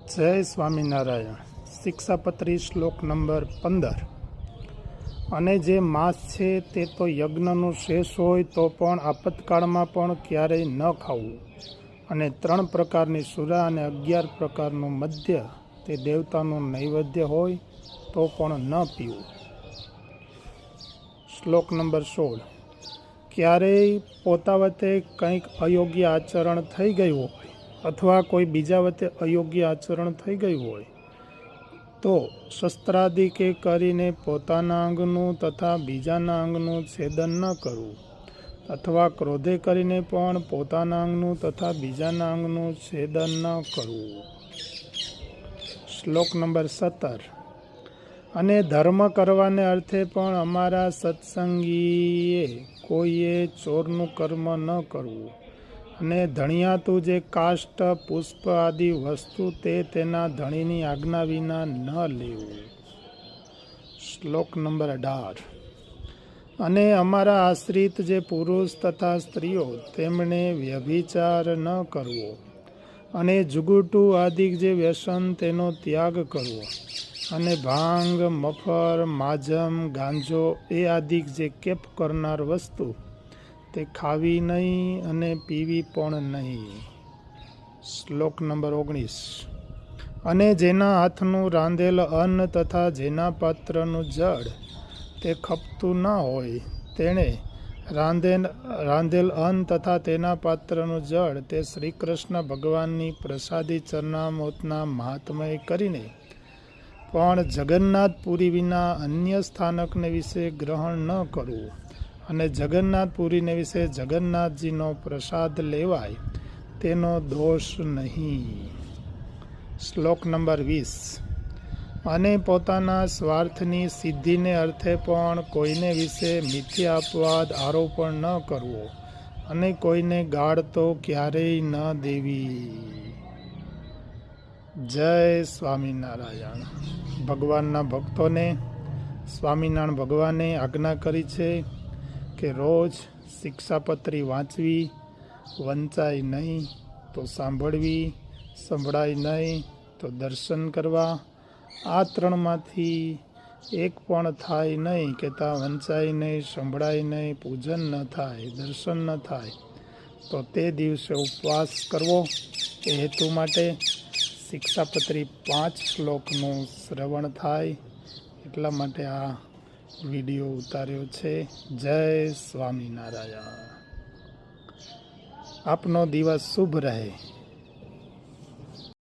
જય સ્વામિનારાયણ. શિક્ષાપત્રી શ્લોક નંબર 15. અને જે માંસ છે તે તો યજ્ઞનું શેષ હોય તો પણ આપતકાળમાં પણ ક્યારેય ન ખાવું, અને 3 પ્રકારની સુરા અને 11 પ્રકારનું મદ્ય તે દેવતાનું નૈવેદ્ય હોય તો પણ ન પીવું. શ્લોક નંબર 16. ક્યારેય પોતા વતે કંઈક અયોગ્ય આચરણ થઈ ગયું હોય અથવા કોઈ બીજા વતે અયોગ્ય આચરણ થઈ ગયું હોય તો શસ્ત્રાદિ કે કરીને પોતાના અંગનું તથા બીજાના અંગનું છેદન ન કરવું, અથવા ક્રોધે કરીને પણ પોતાના અંગનું તથા બીજાના અંગનું છેદન ન કરવું. શ્લોક નંબર 17. અને ધર્મ કરવાને અર્થે પણ અમારા સત્સંગીએ કોઈએ ચોરનું કર્મ ન કરવું, અને ધણિયાતું જે કાષ્ટ પુષ્પ આદિ વસ્તુ તે તેના ધણીની આજ્ઞા વિના ન લેવું. શ્લોક નંબર 18. અને અમારા આશ્રિત જે પુરુષ તથા સ્ત્રીઓ તેમણે વ્યભિચાર ન કરવો, અને જુગુટુ આદિ જે વ્યસન તેનો ત્યાગ કરવો, અને ભાંગ, મફર, માજમ, ગાંજો એ આદિ જે કેપ કરનાર વસ્તુ તે ખાવી નહીં અને પીવી પણ નહીં. શ્લોક નંબર 19. અને જેના હાથનું રાંધેલ અન્ન તથા જેના પાત્રનું જળ તે ખપતું ન હોય તેણે રાંધેલ અન્ન તથા તેના પાત્રનું જળ તે શ્રી કૃષ્ણ ભગવાનની પ્રસાદી ચરણામૃતના મહાત્મય કરીને પણ જગન્નાથપુરી વિના અન્ય સ્થાનકને વિશે ગ્રહણ ન કરવું, અને જગન્નાથપુરીને વિશે જગન્નાથજીનો પ્રસાદ લેવાય તેનો દોષ નહીં. શ્લોક નંબર 20. અને પોતાના સ્વાર્થની સિદ્ધિને અર્થે પણ કોઈને વિશે મિથ્યા અપવાદ આરોપણ ન કરવો, અને કોઈને ગાળ તો ક્યારેય ન દેવી. જય સ્વામિનારાયણ. ભગવાનના ભક્તોને સ્વામિનારાયણ ભગવાને આજ્ઞા કરી છે કે રોજ શિક્ષાપત્રી વાંચવી, વંચાય નહીં તો સાંભળવી, સંભળાય નહીં તો દર્શન કરવા. આ 3માંથી એક પણ થાય નહીં કે ત્યાં વંચાય નહીં, સંભળાય નહીં, પૂજન ન થાય, દર્શન ન થાય તો તે દિવસે ઉપવાસ કરવો. એ હેતુ માટે શિક્ષાપત્રી 5 શ્લોકનું શ્રવણ થાય એટલા માટે આ વિડીયો ઉતાર્યો છે. જય સ્વામિનારાયણ. આપનો દિવસ શુભ રહે.